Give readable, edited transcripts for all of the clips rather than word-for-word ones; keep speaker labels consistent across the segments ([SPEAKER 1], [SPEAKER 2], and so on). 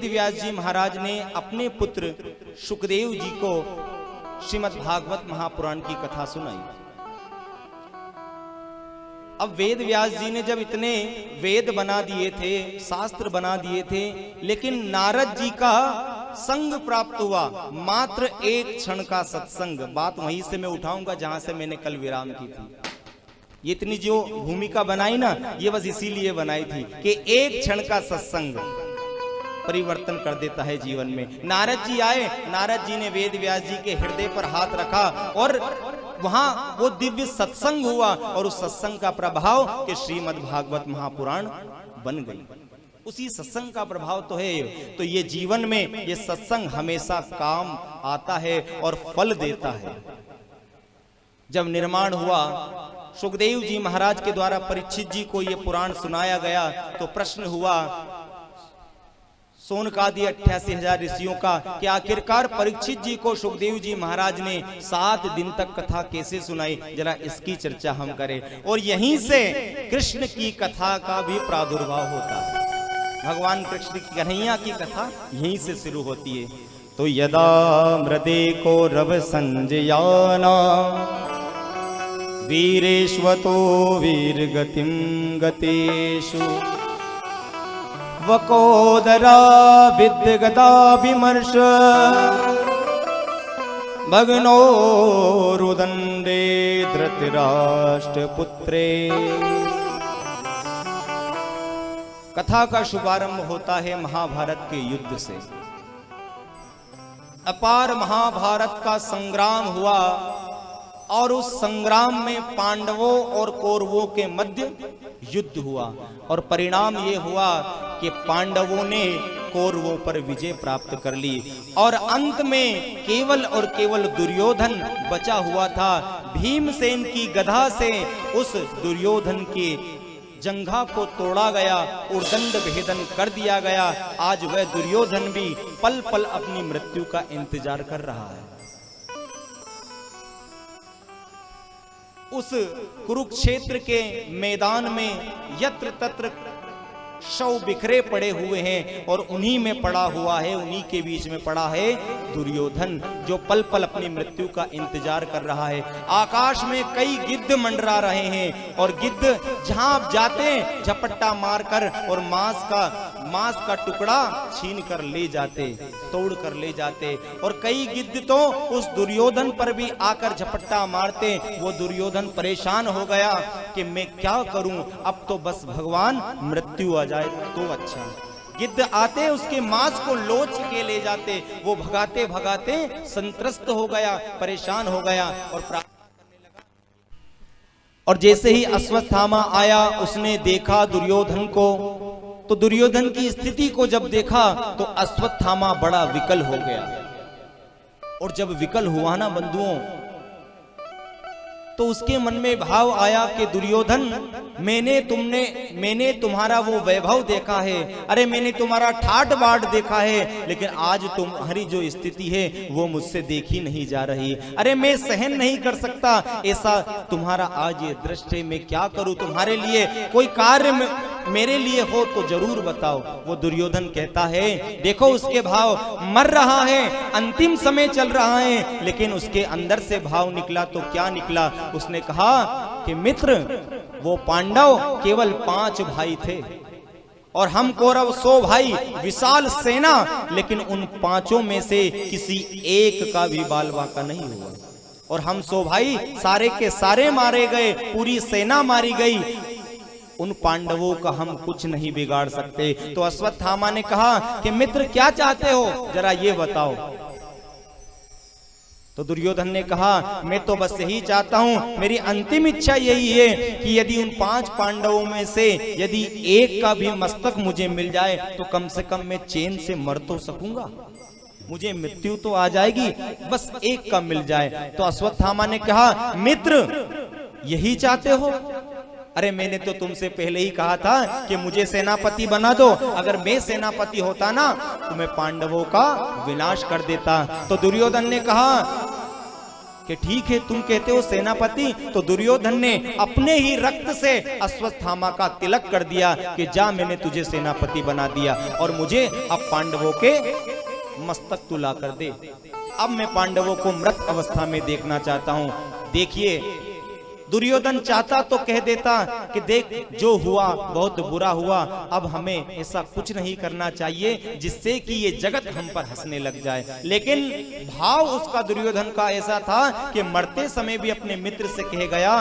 [SPEAKER 1] व्यास जी महाराज ने अपने पुत्र शुकदेव जी को श्रीमद् भागवत महापुराण की कथा सुनाई। अब वेद व्यास जी ने जब इतने वेद बना दिए थे, शास्त्र बना दिए थे, लेकिन नारद जी का संग प्राप्त हुआ, मात्र एक क्षण का सत्संग। बात वहीं से मैं उठाऊंगा जहां से मैंने कल विराम की थी। ये इतनी जो भूमिका बनाई ना, ये बस इसीलिए बनाई थी कि एक क्षण का सत्संग परिवर्तन कर देता है जीवन में। नारद जी आए, नारद जी ने वेद व्यास जी के हृदय पर हाथ रखा और वहां वो दिव्य सत्संग हुआ और उस सत्संग का प्रभाव के श्रीमद् भागवत महापुराण बन गई। उसी सत्संग का प्रभाव तो है। तो ये जीवन में ये सत्संग हमेशा काम आता है और फल देता है। जब निर्माण हुआ, शुकदेव जी महाराज के द्वारा परीक्षित जी को ये पुराण सुनाया गया तो प्रश्न हुआ सोनकादि 88,000 ऋषियों का कि आखिरकार परीक्षित जी को शुकदेव जी महाराज ने 7 दिन तक कथा कैसे सुनाई, जरा इसकी चर्चा हम करें। और यहीं से कृष्ण की कथा का भी प्रादुर्भाव होता है। भगवान कृष्ण की कन्हैया की कथा यहीं से शुरू होती है। तो यदा मृदे को रव संजयाना वीरेश्वतो वीर गतिम गतेषु वकोदरा विद्यगता विमर्श भग्नो रुदंडे धृतराष्ट्र पुत्रे। कथा का शुभारंभ होता है महाभारत के युद्ध से। अपार महाभारत का संग्राम हुआ और उस संग्राम में पांडवों और कौरवों के मध्य युद्ध हुआ और परिणाम ये हुआ कि पांडवों ने कौरवों पर विजय प्राप्त कर ली और अंत में केवल और केवल दुर्योधन बचा हुआ था। भीमसेन की गदा से उस दुर्योधन के जंघा को तोड़ा गया, उर्दंड भेदन कर दिया गया। आज वह दुर्योधन भी पल पल अपनी मृत्यु का इंतजार कर रहा है। उस कुरुक्षेत्र के मैदान में यत्र तत्र शव बिखरे पड़े हुए हैं और उन्हीं में पड़ा हुआ है, उन्हीं के बीच में पड़ा है दुर्योधन, जो पल पल अपनी मृत्यु का इंतजार कर रहा है। आकाश में कई गिद्ध मंडरा रहे हैं और गिद्ध जहां आप जाते हैं झपट्टा मारकर और मांस का टुकड़ा छीन कर ले जाते, तोड़ कर ले जाते। और कई गिद्ध तो उस दुर्योधन पर भी आकर झपट्टा मारते। वो दुर्योधन परेशान हो गया कि मैं क्या करूं, अब तो बस भगवान मृत्यु आ जाए तो अच्छा। गिद्ध आते उसके मांस को लोच के ले जाते। वो भगाते भगाते संत्रस्त हो गया, परेशान हो गया और प्रार्थना करने लगा। और जैसे ही अश्वत्थामा आया, उसने देखा दुर्योधन को, तो दुर्योधन की स्थिति को जब देखा तो अश्वत्थामा बड़ा विकल हो गया। और जब विकल हुआ ना बंधुओं, तो उसके मन में भाव आया कि दुर्योधन, मैंने तुम्हारा वो वैभव देखा है, अरे मैंने तुम्हारा ठाट बाट देखा है, लेकिन आज तुम्हारी जो स्थिति है वो मुझसे देखी नहीं जा रही। अरे मैं सहन नहीं कर सकता ऐसा तुम्हारा आज ये दृश्य। मैं क्या करूं तुम्हारे लिए? कोई कार्य मेरे लिए हो तो जरूर बताओ। वो दुर्योधन कहता है, देखो उसके भाव, मर रहा है, अंतिम समय चल रहा है, लेकिन उसके अंदर से भाव निकला तो क्या निकला? उसने कहा कि मित्र, वो पांडव केवल 5 भाई थे और हम कौरव 100 भाई, विशाल सेना, लेकिन उन 5 में से किसी एक का भी बाल बांका नहीं हुआ। और हम 100 भाई सारे के सारे मारे गए, पूरी सेना मारी गई। उन पांडवों का हम कुछ नहीं बिगाड़ सकते। तो अश्वत्थामा ने कहा कि मित्र क्या चाहते हो, जरा ये बताओ। तो दुर्योधन ने कहा, मैं तो बस यही चाहता हूं, मेरी अंतिम इच्छा यही है कि यदि उन 5 पांडवों में से यदि एक का भी मस्तक मुझे मिल जाए तो कम से कम मैं चैन से मर तो सकूंगा। मुझे मृत्यु तो आ जाएगी, बस एक का मिल जाए। तो अश्वत्थामा ने कहा, मित्र यही चाहते हो? अरे मैंने तो तुमसे पहले ही कहा था कि मुझे सेनापति बना दो। अगर मैं सेनापति होता ना तो मैं पांडवों का विनाश कर देता। तो दुर्योधन ने कहा कि ठीक है तुम कहते हो सेनापति, तो दुर्योधन ने अपने ही रक्त से अश्वत्थामा का तिलक कर दिया कि जा मैंने तुझे सेनापति बना दिया और मुझे अब पांडवों के मस्तक तू ला कर दे। अब मैं पांडवों को मृत अवस्था में देखना चाहता हूं। देखिए दुर्योधन चाहता तो कह देता कि देख जो हुआ बहुत बुरा हुआ, अब हमें ऐसा कुछ नहीं करना चाहिए जिससे कि ये जगत हम पर हंसने लग जाए। लेकिन भाव उसका दुर्योधन का ऐसा था कि मरते समय भी अपने मित्र से कह गया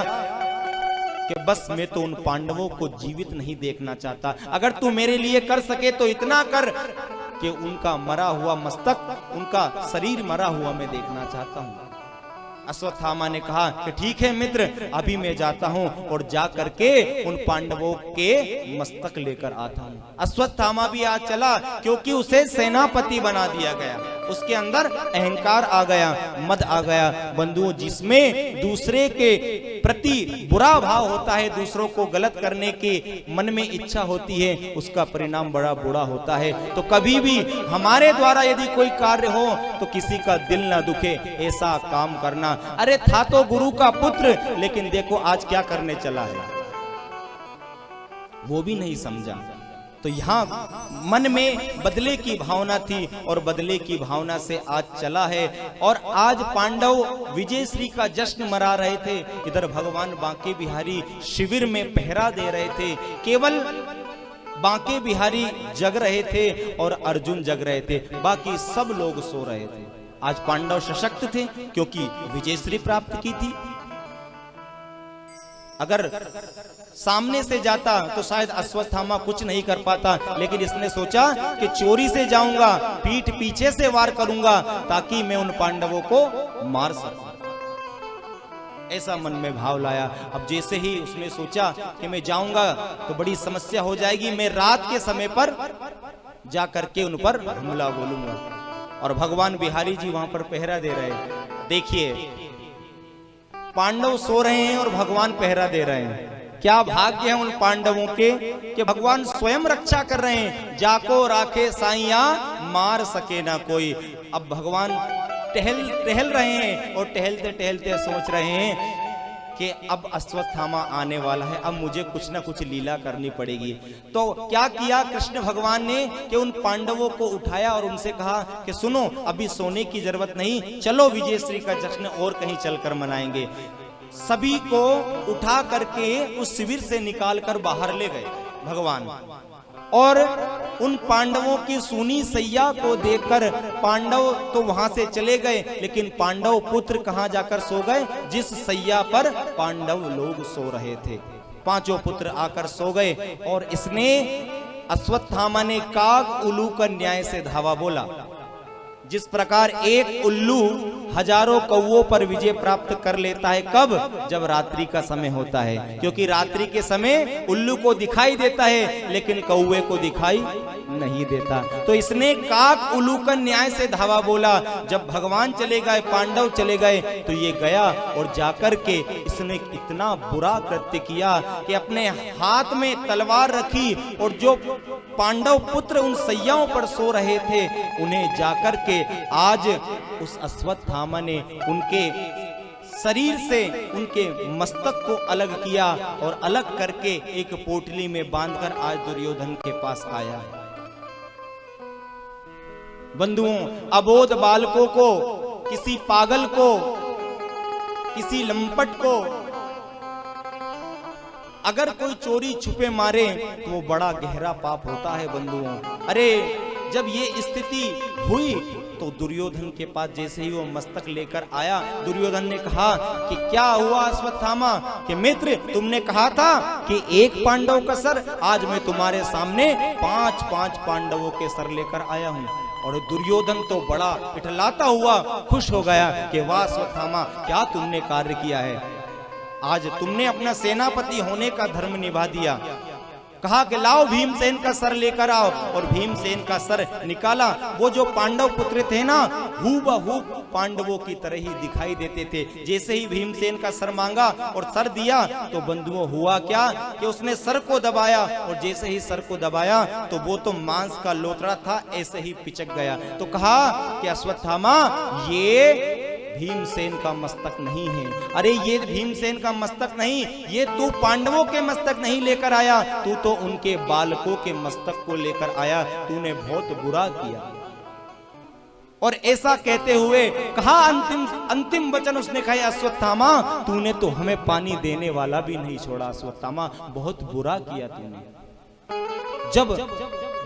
[SPEAKER 1] कि बस मैं तो उन पांडवों को जीवित नहीं देखना चाहता, अगर तू मेरे लिए कर सके तो इतना कर कि उनका मरा हुआ मस्तक, उनका शरीर मरा हुआ मैं देखना चाहता हूं। अश्वत्थामा ने कहा कि ठीक है मित्र, अभी मैं जाता हूं और जा करके उन पांडवों के मस्तक लेकर आता हूं। अश्वत्थामा भी आज चला क्योंकि उसे सेनापति बना दिया गया, उसके अंदर अहंकार आ गया, मद आ गया। बंधुओं, जिसमें दूसरे के प्रति बुरा भाव होता है, दूसरों को गलत करने के मन में इच्छा होती है, उसका परिणाम बड़ा बुरा होता है। तो कभी भी हमारे द्वारा यदि कोई कार्य हो तो किसी का दिल ना दुखे ऐसा काम करना। अरे था तो गुरु का पुत्र, लेकिन देखो आज क्या करने चला है, वो भी नहीं समझा। तो यहाँ मन में बदले की भावना थी और बदले की भावना से आज चला है। और आज पांडव विजयश्री का जश्न मना रहे थे, इधर भगवान बांके बिहारी शिविर में पहरा दे रहे थे। केवल बांके बिहारी जग रहे थे और अर्जुन जग रहे थे, बाकी सब लोग सो रहे थे। आज पांडव सशक्त थे क्योंकि विजयश्री प्राप्त की थी। अगर सामने से जाता तो शायद अश्वत्थामा कुछ नहीं कर पाता, लेकिन इसने सोचा कि चोरी से जाऊंगा, पीठ पीछे से वार करूंगा ताकि मैं उन पांडवों को मार सकूं। ऐसा मन में भाव लाया। अब जैसे ही उसने सोचा कि मैं जाऊंगा तो बड़ी समस्या हो जाएगी, मैं रात के समय पर जा करके उन पर हमला बोलूंगा। और भगवान बिहारी जी वहां पर पहरा दे रहे हैं। देखिए पांडव सो रहे हैं और भगवान पहरा दे रहे हैं। क्या भाग्य है उन पांडवों के कि भगवान स्वयं रक्षा कर रहे हैं। जाको राखे साइया मार सके ना कोई। अब भगवान टहल रहे हैं और टहलते टहलते सोच रहे हैं कि अब अश्वत्थामा आने वाला है, अब मुझे कुछ ना कुछ लीला करनी पड़ेगी। तो क्या किया कृष्ण भगवान ने कि उन पांडवों को उठाया और उनसे कहा कि सुनो, अभी सोने की जरूरत नहीं, चलो विजयश्री का जश्न और कहीं चलकर मनाएंगे। सभी को उठा करके उस शिविर से निकालकर बाहर ले गए भगवान। और उन पांडवों की सूनी सैया को देखकर पांडव तो वहां से चले गए, लेकिन पांडव पुत्र कहां जाकर सो गए? जिस सैया पर पांडव लोग सो रहे थे, पांचों पुत्र आकर सो गए। और इसने अश्वत्थामा ने काग उल्लू का न्याय से धावा बोला। जिस प्रकार एक उल्लू हजारों कौवों पर विजय प्राप्त कर लेता है, कब? जब रात्रि का समय होता है, क्योंकि रात्रि के समय उल्लू को दिखाई देता है लेकिन कौवे को दिखाई नहीं देता। तो इसने काक उल्लू का न्याय से धावा बोला। जब भगवान चले गए, पांडव चले गए, तो ये गया और जाकर के इसने इतना बुरा कृत्य किया कि अपने हाथ में तलवार रखी और जो पांडव पुत्र उन सैयाओं पर सो रहे थे उन्हें जाकर के आज उस अश्वत्थामा ने उनके शरीर से उनके मस्तक को अलग किया और अलग करके एक पोटली में बांधकर आज दुर्योधन के पास आया है। बंधुओं, अबोध बालकों को, किसी पागल को, किसी लंपट को अगर कोई चोरी छुपे मारे तो वो बड़ा गहरा पाप होता है बंधुओं। अरे जब ये स्थिति हुई तो दुर्योधन के पास जैसे ही वो मस्तक लेकर आया, दुर्योधन ने कहा कि क्या हुआ अश्वत्थामा? कि मित्र, तुमने कहा था कि एक पांडव का सर, आज मैं तुम्हारे सामने 5-5 पांडवों के सर लेकर आया हूं। और दुर्योधन तो बड़ा इठलाता हुआ खुश हो गया कि वाह अश्वत्थामा, क्या तुमने कार्य किया है, आज तुमने अपना सेनापति होने का धर्म निभा दिया। कहा कि लाओ भीमसेन का सर लेकर आओ, और भीमसेन का सर निकाला। वो जो पांडव पुत्र थे ना, हूबहू पांडवों की तरह ही दिखाई देते थे। जैसे ही भीमसेन का सर मांगा और सर दिया तो बंधुओं हुआ क्या कि उसने सर को दबाया, और जैसे ही सर को दबाया तो वो तो मांस का लोथड़ा था, ऐसे ही पिचक गया। तो कहा कि अश्वत्थामा, ये भीमसेन का मस्तक नहीं है। अरे ये भीमसेन का मस्तक नहीं, ये तू पांडवों के मस्तक नहीं लेकर आया, तू तो उनके बालकों के मस्तक को लेकर आया। तूने बहुत बुरा किया। और ऐसा कहते हुए कहा, अंतिम वचन उसने कहा, अश्वत्थामा तूने तो हमें पानी देने वाला भी नहीं छोड़ा। अश्वत्थामा बहुत बुरा किया तूने। जब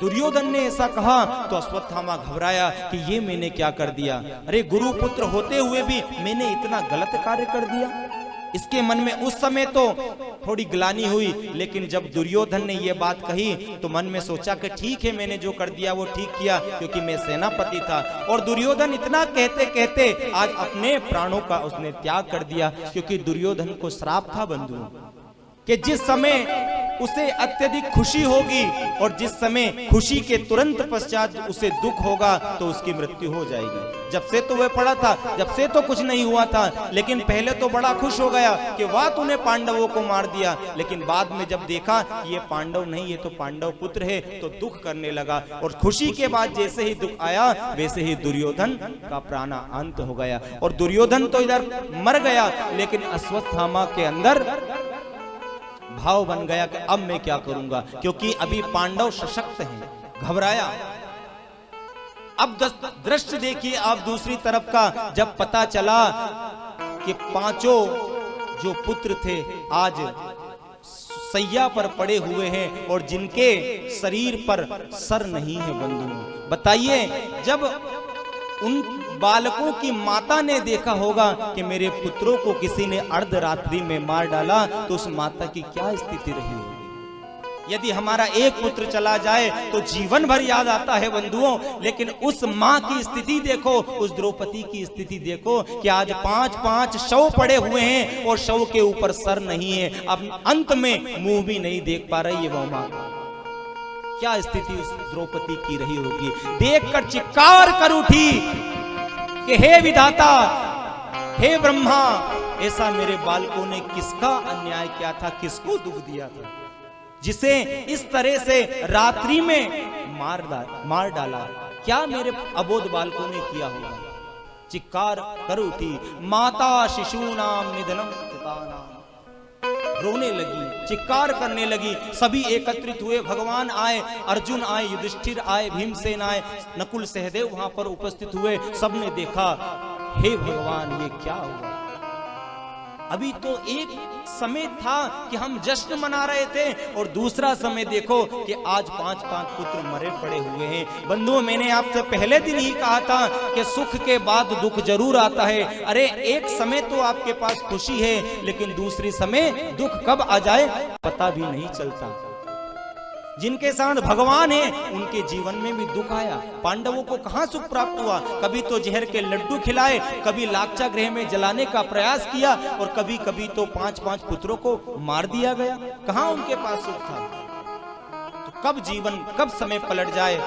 [SPEAKER 1] दुर्योधन ने ऐसा कहा तो अश्वत्थामा घबराया कि ये मैंने क्या कर दिया। अरे गुरुपुत्र होते हुए भी मैंने इतना गलत कार्य कर दिया। इसके मन में उस समय तो थोड़ी ग्लानि हुई, लेकिन जब दुर्योधन ने ये बात कही तो मन में सोचा कि ठीक है, मैंने जो कर दिया वो ठीक किया, क्योंकि मैं सेनापति था। और दुर्योधन इतना कहते कहते आज अपने प्राणों का उसने त्याग कर दिया, क्योंकि दुर्योधन को श्राप था बंधुओं कि जिस समय उसे अत्यधिक खुशी होगी और जिस समय खुशी के तुरंत पश्चात उसे दुख होगा तो उसकी मृत्यु हो जाएगी। जब से तो वह पड़ा था, जब से तो कुछ नहीं हुआ था, लेकिन पहले तो बड़ा खुश हो गया कि वाह तूने पांडवों को मार दिया, लेकिन बाद में जब देखा कि ये पांडव नहीं, ये तो पांडव पुत्र है, तो दुख करने लगा। और खुशी के बाद जैसे ही दुख आया वैसे ही दुर्योधन का प्राणा अंत हो गया। और दुर्योधन तो इधर मर गया, लेकिन अश्वत्थामा के अंदर भाव बन गया कि अब मैं क्या करूंगा, क्योंकि अभी पांडव सशक्त हैं। घबराया। अब दृश्य देखिए आप दूसरी तरफ का, जब पता चला कि पांचों जो पुत्र थे आज सैया पर पड़े हुए हैं और जिनके शरीर पर सर नहीं है। बंधुओं बताइए, जब उन बालकों की माता ने देखा होगा कि मेरे पुत्रों को किसी ने अर्धरात्रि में मार डाला, तो उस माता की क्या स्थिति रही होगी। यदि हमारा एक पुत्र चला जाए तो जीवन भर याद आता है बंधुओं, लेकिन उस माँ की स्थिति देखो, उस द्रौपदी की स्थिति देखो कि आज 5-5 शव पड़े हुए हैं और शव के ऊपर सर नहीं है। अब अंत में मुंह भी नहीं देख पा रही है वो माँ। क्या स्थिति उस द्रौपदी की रही होगी। देखकर चित्कार कर उठी कि हे विधाता, हे ब्रह्मा, ऐसा मेरे बालकों ने किसका अन्याय किया था, किसको दुख दिया था, जिसे इस तरह से रात्रि में मार डाला। क्या मेरे अबोध बालकों ने किया होगा। चित्कार कर उठी, माता शिशूनाम निधनम कृतानाम। रोने लगी, चित्कार करने लगी। सभी एकत्रित हुए, भगवान आए, अर्जुन आए, युधिष्ठिर आए, भीमसेन आए, नकुल सहदेव वहां पर उपस्थित हुए। सबने देखा, हे भगवान ये क्या हुआ। अभी तो एक समय था कि हम जश्न मना रहे थे और दूसरा समय देखो कि आज 5-5 पुत्र मरे पड़े हुए हैं। बंधुओं मैंने आपसे पहले दिन ही कहा था कि सुख के बाद दुख जरूर आता है। अरे एक समय तो आपके पास खुशी है, लेकिन दूसरी समय दुख कब आ जाए पता भी नहीं चलता। जिनके साथ भगवान है उनके जीवन में भी दुख आया। पांडवों को कहां सुख प्राप्त हुआ। कभी तो जहर के लड्डू खिलाए, कभी लाक्षा गृह में जलाने का प्रयास किया और कभी कभी तो 5-5 पुत्रों को मार दिया गया। कहां उनके पास सुख था। तो कब जीवन, कब समय पलट जाए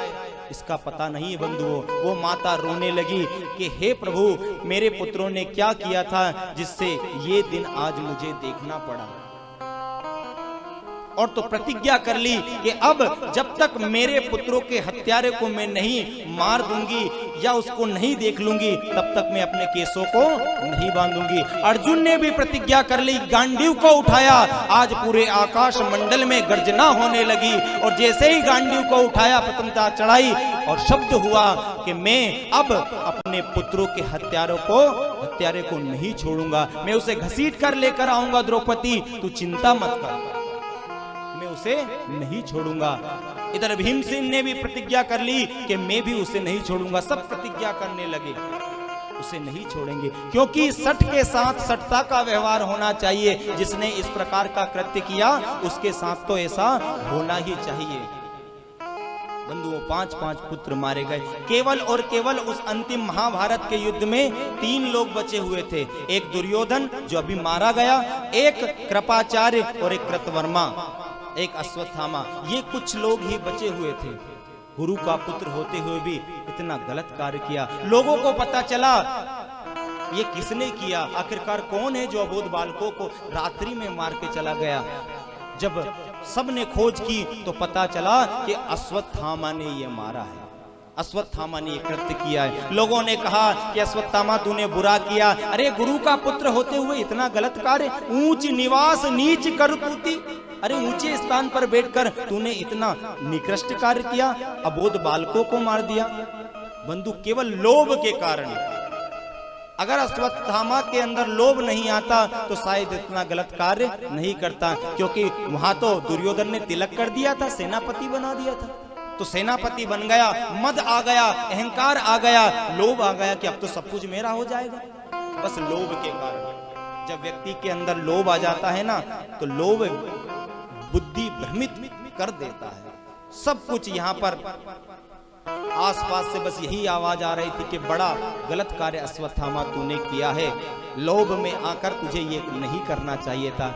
[SPEAKER 1] इसका पता नहीं है बंधुओं। वो माता रोने लगी कि हे प्रभु, मेरे पुत्रों ने क्या किया था जिससे ये दिन आज मुझे देखना पड़ा। और तो प्रतिज्ञा कर ली कि अब जब तक मेरे पुत्रों के हत्यारे को मैं नहीं मार दूंगी या उसको नहीं देख लूंगी, तब तक मैं अपने केसों को नहीं बांधूंगी। अर्जुन ने भी प्रतिज्ञा कर ली, गांडीव को उठाया। आज पूरे आकाश मंडल में गर्जना होने लगी और जैसे ही गांडीव को उठाया, प्रथमता चढ़ाई और शब्द हुआ कि मैं अब अपने पुत्रों के हत्यारे को नहीं छोड़ूंगा। मैं उसे घसीट कर लेकर आऊंगा। द्रौपदी तू चिंता मत कर, मैं उसे नहीं छोड़ूंगा। इधर भीमसेन ने भी प्रतिज्ञा कर ली कि मैं भी उसे नहीं छोड़ूंगा। सब प्रतिज्ञा करने लगे, उसे नहीं छोड़ेंगे, क्योंकि सठ के साथ सठता का व्यवहार होना चाहिए। जिसने इस प्रकार का कृत्य किया उसके साथ तो ऐसा होना ही चाहिए। बंधुओं 5-5 पुत्र मारे गए। केवल और केवल उस अंतिम महाभारत के युद्ध में 3 लोग बचे हुए थे। एक दुर्योधन जो अभी मारा गया, एक कृपाचार्य और एक कृतवर्मा, एक अश्वत्थामा। ये कुछ लोग ही बचे हुए थे। गुरु का पुत्र होते हुए भी इतना गलत कार्य किया। लोगों को पता चला ये किसने किया, आखिरकार कौन है जो अबोध बालकों को रात्रि में मार के चला गया। जब सबने खोज की तो पता चला कि अश्वत्थामा ने ये मारा है। अश्वत्थामा ने ये कृत्य किया है। लोगों ने कहा कि अश्वत्थामा तूने बुरा किया, अरे गुरु का पुत्र होते हुए इतना गलत कार्य, ऊंच निवास नीच कर तूती, अरे ऊंचे स्थान पर बैठकर तूने इतना निकृष्ट कार्य किया, अबोध बालकों को मार दिया। बंधु, केवल लोभ के कारण, अगर अश्वत्थामा के अंदर लोभ नहीं आता तो शायद इतना गलत कार्य नहीं करता, क्योंकि वहां तो दुर्योधन ने तिलक कर दिया था, सेनापति बना दिया था, तो सेनापति बन गया, मद आ गया, अहंकार आ गया, लोभ आ गया कि अब तो सब कुछ मेरा हो जाएगा। बस लोभ के कारण, जब व्यक्ति के अंदर लोभ आ जाता है ना, तो लोभ बुद्धि भ्रमित कर देता है। सब कुछ यहाँ पर आसपास से बस यही आवाज आ रही थी कि बड़ा गलत कार्य अश्वत्थामा तूने किया है, लोभ में आकर तुझे ये नहीं करना चाहिए था।